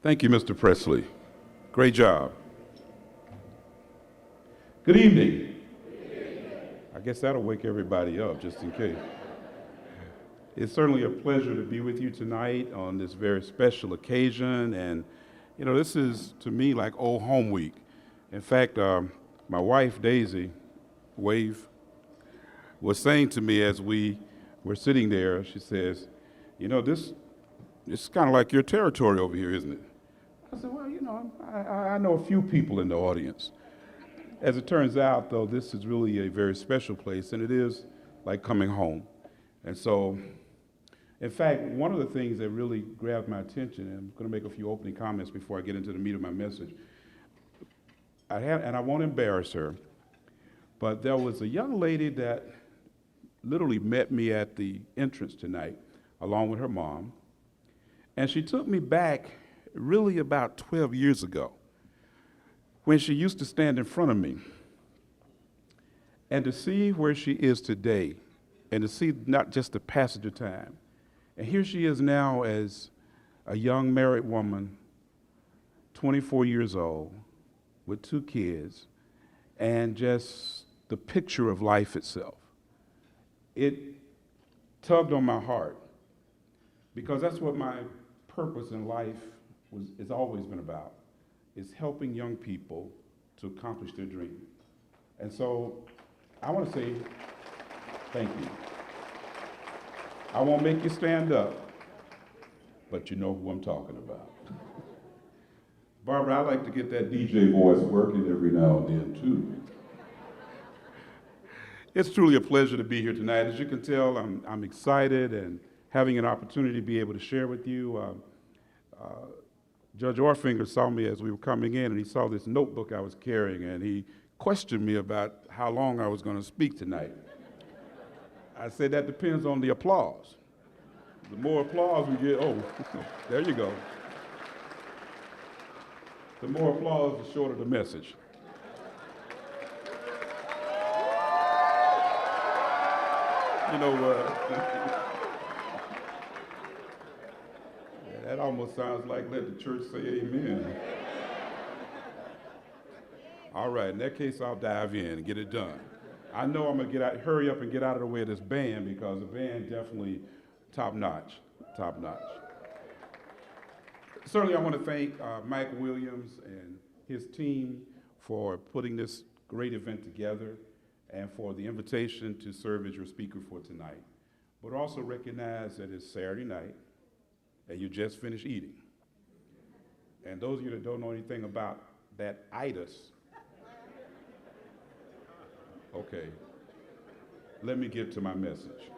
Thank you, Mr. Presley. Great job. Good evening. I guess that'll wake everybody up just in case. It's certainly a pleasure to be with you tonight on this very special occasion. And, this is, to me, like old home week. In fact, my wife, Daisy, wave, was saying to me as we were sitting there, she says, this is kind of like your territory over here, isn't it? I said, well, I know a few people in the audience. As it turns out, though, this is really a very special place, and it is like coming home. And so, in fact, one of the things that really grabbed my attention, and I'm going to make a few opening comments before I get into the meat of my message, and I won't embarrass her, but there was a young lady that literally met me at the entrance tonight, along with her mom, and she took me back really about 12 years ago, when she used to stand in front of me. And to see where she is today, and to see not just the passage of time, and here she is now as a young married woman, 24 years old, with 2 kids, and just the picture of life itself. It tugged on my heart, because that's what my purpose in life has always been about, is helping young people to accomplish their dream. And so I want to say thank you. I won't make you stand up, but you know who I'm talking about. Barbara, I like to get that DJ voice working every now and then, too. It's truly a pleasure to be here tonight. As you can tell, I'm excited and having an opportunity to be able to share with you. Judge Orfinger saw me as we were coming in, and he saw this notebook I was carrying, and he questioned me about how long I was going to speak tonight. I said, that depends on the applause. The more applause we get, there you go. The more applause, the shorter the message. That almost sounds like let the church say amen. All right, in that case, I'll dive in and get it done. I know I'm gonna hurry up and get out of the way of this band, because the band definitely top notch. Certainly I want to thank Mike Williams and his team for putting this great event together and for the invitation to serve as your speaker for tonight. But also recognize that it's Saturday night, and you just finished eating. And those of you that don't know anything about that itis, okay, let me get to my message.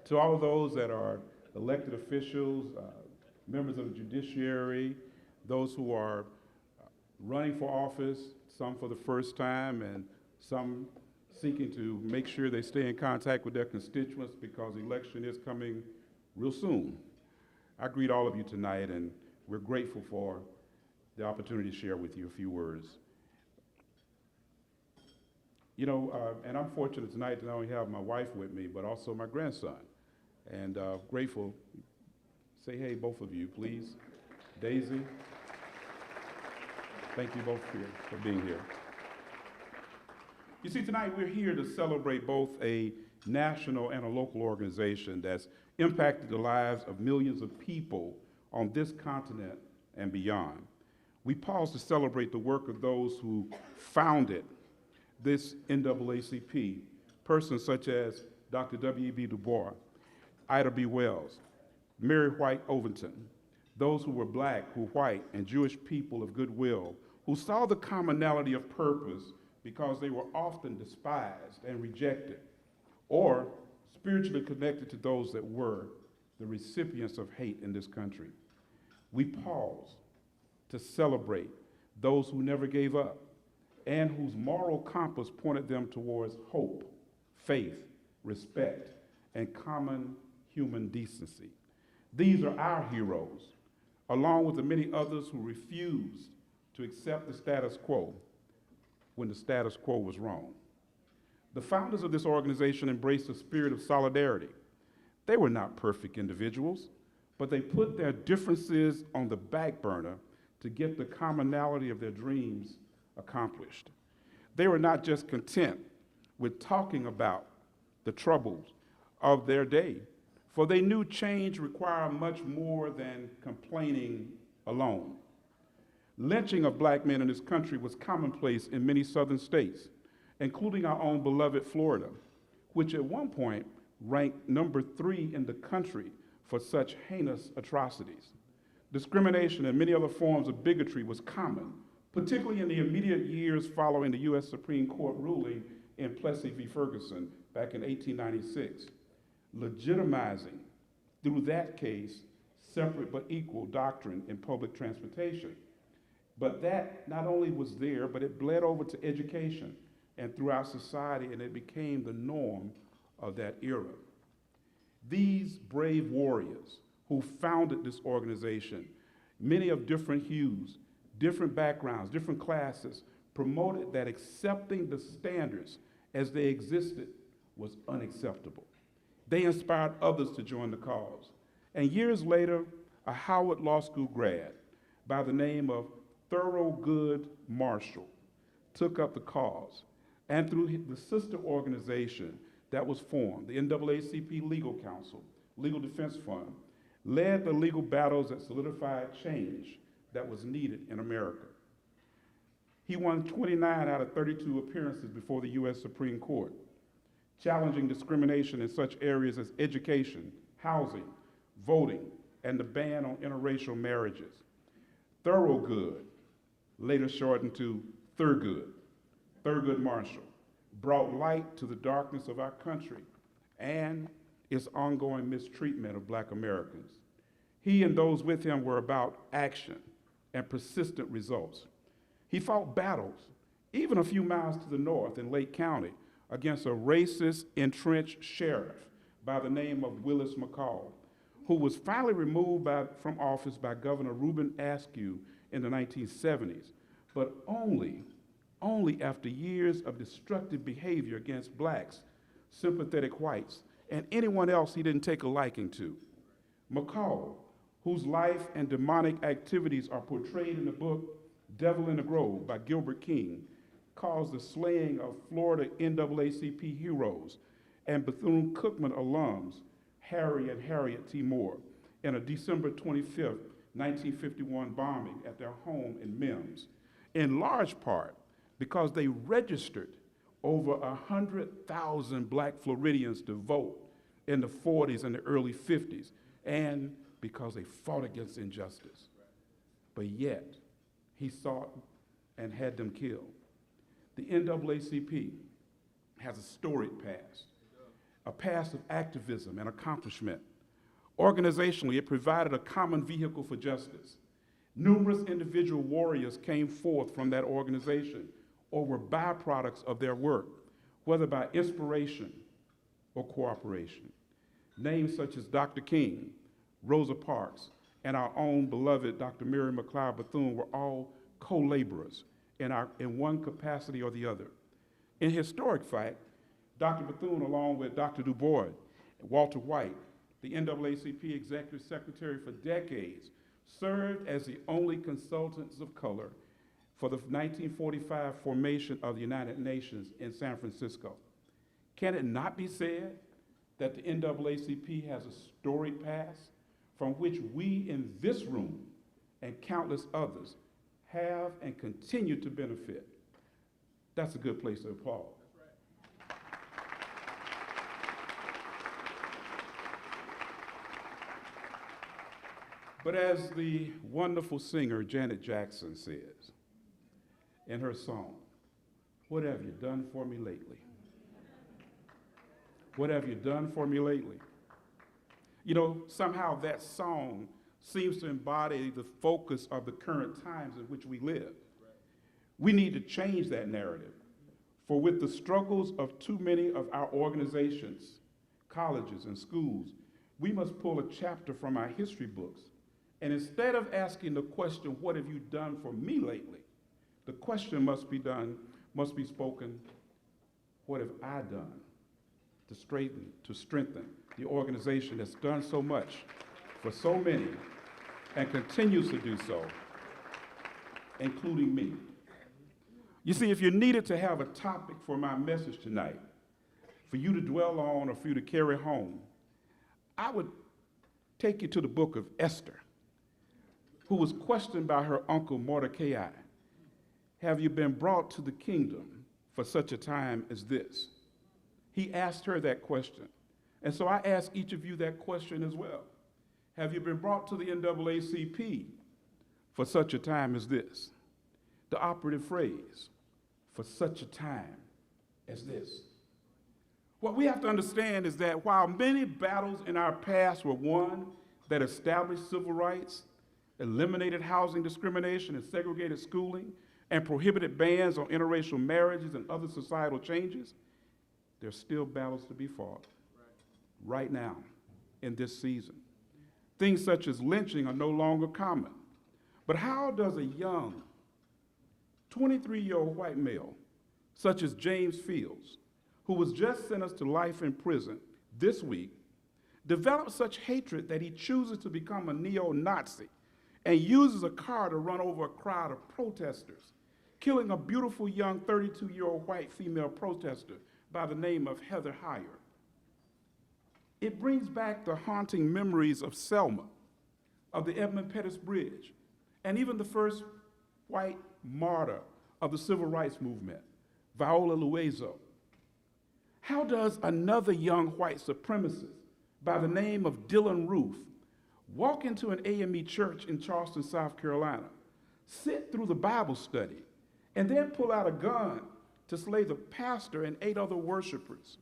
To all of those that are elected officials, members of the judiciary, those who are running for office, some for the first time, and some seeking to make sure they stay in contact with their constituents, because the election is coming real soon. I greet all of you tonight, and we're grateful for the opportunity to share with you a few words. And I'm fortunate tonight to not only have my wife with me, but also my grandson. And grateful. Say hey, both of you, please. Daisy, thank you both for being here. You see, tonight we're here to celebrate both a national and a local organization that's impacted the lives of millions of people on this continent and beyond. We pause to celebrate the work of those who founded this NAACP, persons such as Dr. W.E.B. Du Bois, Ida B. Wells, Mary White Overton, those who were black, who white, and Jewish people of goodwill, who saw the commonality of purpose because they were often despised and rejected, or spiritually connected to those that were the recipients of hate in this country. We pause to celebrate those who never gave up and whose moral compass pointed them towards hope, faith, respect, and common human decency. These are our heroes, along with the many others who refused to accept the status quo when the status quo was wrong. The founders of this organization embraced a spirit of solidarity. They were not perfect individuals, but they put their differences on the back burner to get the commonality of their dreams accomplished. They were not just content with talking about the troubles of their day, for they knew change required much more than complaining alone. Lynching of black men in this country was commonplace in many southern states, including our own beloved Florida, which at one point ranked number 3 in the country for such heinous atrocities. Discrimination and many other forms of bigotry was common, particularly in the immediate years following the U.S. Supreme Court ruling in Plessy v. Ferguson back in 1896, legitimizing, through that case, separate but equal doctrine in public transportation. But that not only was there, but it bled over to education and throughout society, and it became the norm of that era. These brave warriors who founded this organization, many of different hues, different backgrounds, different classes, promoted that accepting the standards as they existed was unacceptable. They inspired others to join the cause. And years later, a Howard Law School grad by the name of Thurgood Marshall took up the cause, and through the sister organization that was formed, the NAACP Legal Council, Legal Defense Fund, led the legal battles that solidified change that was needed in America. He won 29 out of 32 appearances before the U.S. Supreme Court, challenging discrimination in such areas as education, housing, voting, and the ban on interracial marriages. Thurgood, later shortened to Thurgood Marshall, brought light to the darkness of our country and its ongoing mistreatment of black Americans. He and those with him were about action and persistent results. He fought battles, even a few miles to the north in Lake County, against a racist, entrenched sheriff by the name of Willis McCall, who was finally removed from office by Governor Reuben Askew in the 1970s, but only after years of destructive behavior against blacks, sympathetic whites, and anyone else he didn't take a liking to. McCall, whose life and demonic activities are portrayed in the book Devil in the Grove by Gilbert King, caused the slaying of Florida NAACP heroes and Bethune-Cookman alums Harry and Harriet T. Moore in a December 25th, 1951 bombing at their home in Mims, in large part because they registered over 100,000 black Floridians to vote in the 40s and the early 50s, and because they fought against injustice. But yet, he sought and had them killed. The NAACP has a storied past, a past of activism and accomplishment. Organizationally, it provided a common vehicle for justice. Numerous individual warriors came forth from that organization or were byproducts of their work, whether by inspiration or cooperation. Names such as Dr. King, Rosa Parks, and our own beloved Dr. Mary McLeod Bethune were all co-laborers in one capacity or the other. In historic fact, Dr. Bethune, along with Dr. Du Bois, Walter White, the NAACP Executive Secretary for decades, served as the only consultants of color for the 1945 formation of the United Nations in San Francisco. Can it not be said that the NAACP has a storied past from which we in this room and countless others have and continue to benefit? That's a good place to applaud. But as the wonderful singer Janet Jackson says in her song, "What have you done for me lately? What have you done for me lately?" You know, somehow that song seems to embody the focus of the current times in which we live. We need to change that narrative. For with the struggles of too many of our organizations, colleges, and schools, we must pull a chapter from our history books. And instead of asking the question, "What have you done for me lately?" the question must be spoken, "What have I done to strengthen the organization that's done so much for so many and continues to do so, including me. You see, if you needed to have a topic for my message tonight, for you to dwell on or for you to carry home, I would take you to the book of Esther, who was questioned by her uncle Mordecai. Have you been brought to the kingdom for such a time as this? He asked her that question. And so I ask each of you that question as well. Have you been brought to the NAACP for such a time as this? The operative phrase, for such a time as this. What we have to understand is that while many battles in our past were won that established civil rights, eliminated housing discrimination and segregated schooling, and prohibited bans on interracial marriages and other societal changes, there's still battles to be fought right now in this season. Things such as lynching are no longer common. But how does a young 23-year-old white male, such as James Fields, who was just sentenced to life in prison this week, develop such hatred that he chooses to become a neo-Nazi and uses a car to run over a crowd of protesters, killing a beautiful young 32-year-old white female protester by the name of Heather Heyer? It brings back the haunting memories of Selma, of the Edmund Pettus Bridge, and even the first white martyr of the civil rights movement, Viola Liuzzo. How does another young white supremacist by the name of Dylan Roof walk into an AME church in Charleston, South Carolina, sit through the Bible study, and then pull out a gun to slay the pastor and 8 other worshipers?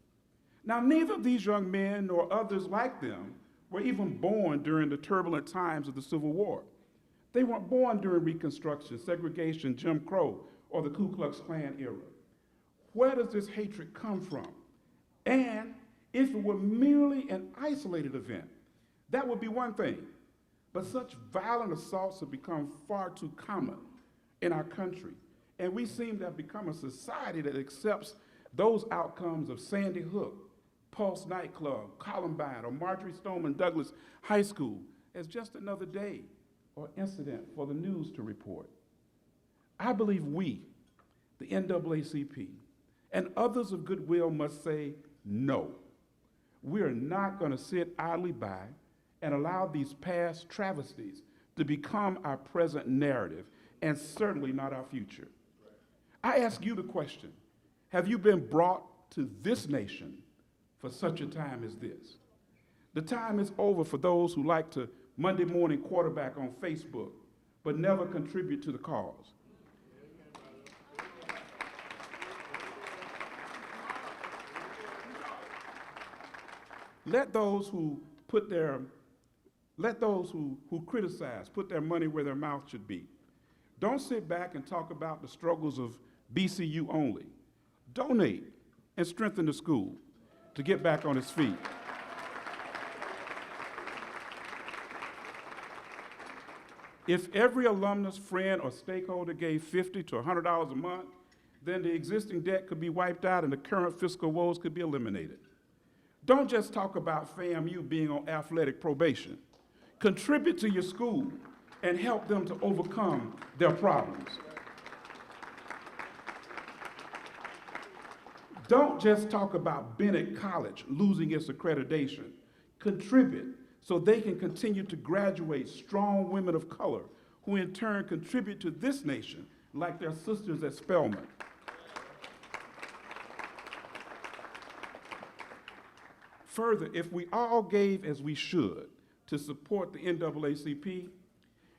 Now, neither of these young men nor others like them were even born during the turbulent times of the Civil War. They weren't born during Reconstruction, segregation, Jim Crow, or the Ku Klux Klan era. Where does this hatred come from? And if it were merely an isolated event, that would be one thing. But such violent assaults have become far too common in our country. And we seem to have become a society that accepts those outcomes of Sandy Hook, Pulse nightclub, Columbine, or Marjorie Stoneman Douglas High School as just another day or incident for the news to report. I believe we, the NAACP, and others of goodwill must say no. We are not going to sit idly by and allow these past travesties to become our present narrative, and certainly not our future. I ask you the question, have you been brought to this nation for such a time as this? The time is over for those who like to Monday morning quarterback on Facebook, but never contribute to the cause. Let those who criticize put their money where their mouth should be. Don't sit back and talk about the struggles of BCU only. Donate and strengthen the school to get back on its feet. If every alumnus, friend, or stakeholder gave $50 to $100 a month, then the existing debt could be wiped out and the current fiscal woes could be eliminated. Don't just talk about FAMU being on athletic probation. Contribute to your school and help them to overcome their problems. Don't just talk about Bennett College losing its accreditation. Contribute so they can continue to graduate strong women of color who in turn contribute to this nation like their sisters at Spelman. Further, if we all gave as we should to support the NAACP,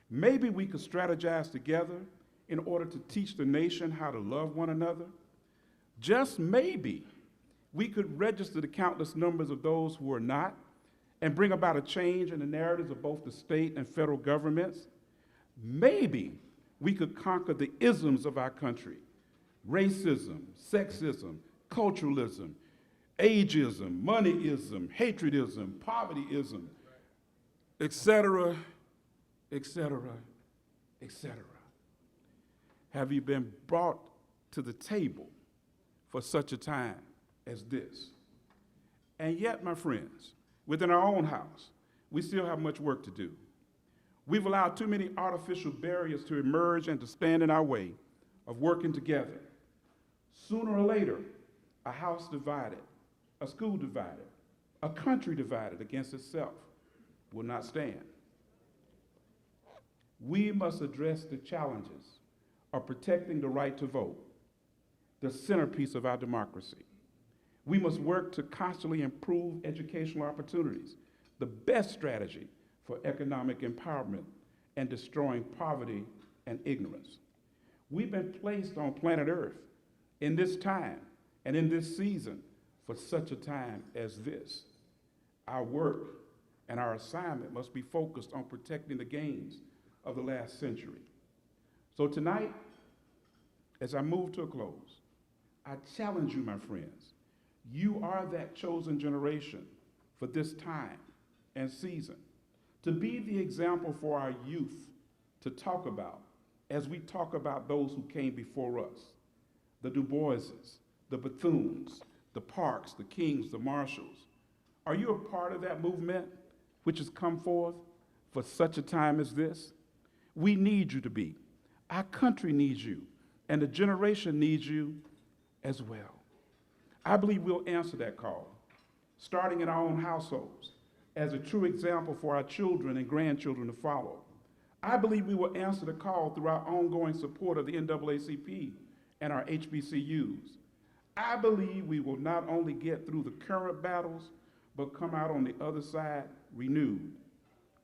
maybe we could strategize together in order to teach the nation how to love one another. Just maybe we could register the countless numbers of those who are not and bring about a change in the narratives of both the state and federal governments. Maybe we could conquer the isms of our country: racism, sexism, culturalism, ageism, moneyism, hatredism, povertyism, et cetera, et cetera, et cetera. Have you been brought to the table for such a time as this? And yet, my friends, within our own house, we still have much work to do. We've allowed too many artificial barriers to emerge and to stand in our way of working together. Sooner or later, a house divided, a school divided, a country divided against itself will not stand. We must address the challenges of protecting the right to vote, the centerpiece of our democracy. We must work to constantly improve educational opportunities, the best strategy for economic empowerment and destroying poverty and ignorance. We've been placed on planet Earth in this time and in this season for such a time as this. Our work and our assignment must be focused on protecting the gains of the last century. So tonight, as I move to a close, I challenge you, my friends. You are that chosen generation for this time and season, to be the example for our youth to talk about as we talk about those who came before us, the Du Boises, the Bethunes, the Parks, the Kings, the Marshalls. Are you a part of that movement which has come forth for such a time as this? We need you to be. Our country needs you, and the generation needs you as well. I believe we'll answer that call, starting in our own households, as a true example for our children and grandchildren to follow. I believe we will answer the call through our ongoing support of the NAACP and our HBCUs. I believe we will not only get through the current battles, but come out on the other side renewed,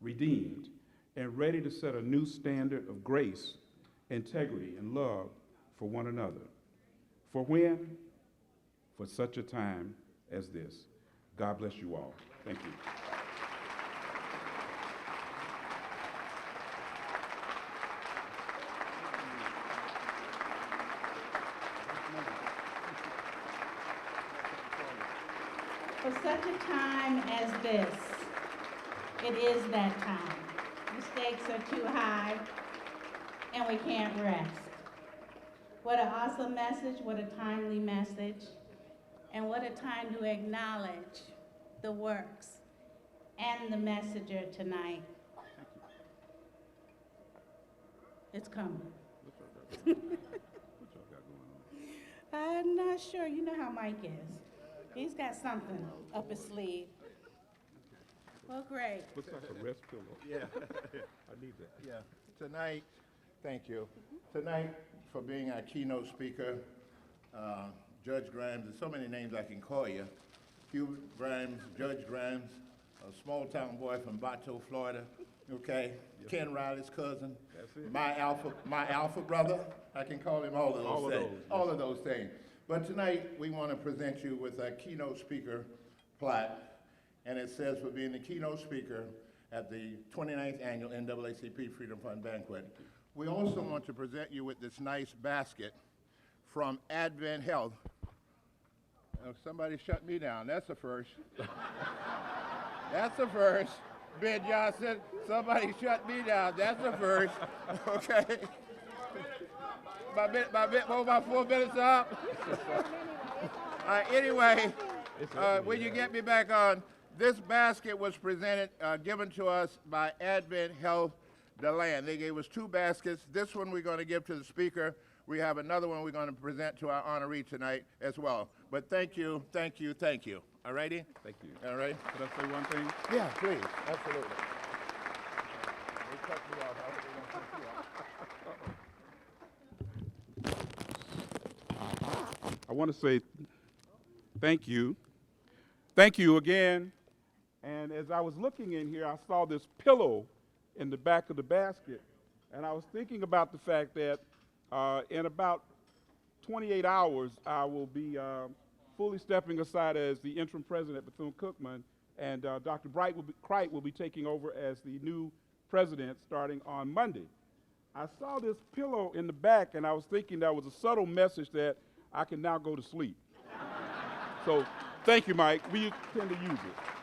redeemed, and ready to set a new standard of grace, integrity, and love for one another. For when? For such a time as this. God bless you all. Thank you. For such a time as this, it is that time. The stakes are too high, and we can't rest. What an awesome message, what a timely message, and what a time to acknowledge the works and the messenger tonight. It's coming. What y'all got going on? I'm not sure. You know how Mike is. He's got something up his sleeve. Well, great. Looks like a rest pillow. Yeah. I need that. Yeah. Tonight, thank you. Tonight, for being our keynote speaker, Judge Grimes, there's so many names I can call you. Hugh Grimes, Judge Grimes, a small town boy from Bato, Florida. Okay, yes. Ken Riley's cousin. That's it. My alpha brother. I can call him all of those things. All of those things. But tonight, we want to present you with a keynote speaker plaque. And it says for being the keynote speaker at the 29th annual NAACP Freedom Fund Banquet. We also want to present you with this nice basket from Advent Health. Oh, somebody shut me down. That's the first. That's the first. Ben Johnson, somebody shut me down. That's the first. Okay. My 4 minutes up. Anyway, when you get me back on, this basket was given to us by Advent Health DeLand. They gave us 2 baskets. This one we're going to give to the speaker. We have another one we're going to present to our honoree tonight as well. But thank you, thank you, thank you. All righty? Thank you. All right? Could I say one thing? Yeah, please. Absolutely. I want to say thank you. Thank you again. And as I was looking in here, I saw this pillow in the back of the basket. And I was thinking about the fact that in about 28 hours, I will be fully stepping aside as the interim president at Bethune-Cookman, and Dr. Cright will be taking over as the new president starting on Monday. I saw this pillow in the back, and I was thinking that was a subtle message that I can now go to sleep. So thank you, Mike. We tend to use it.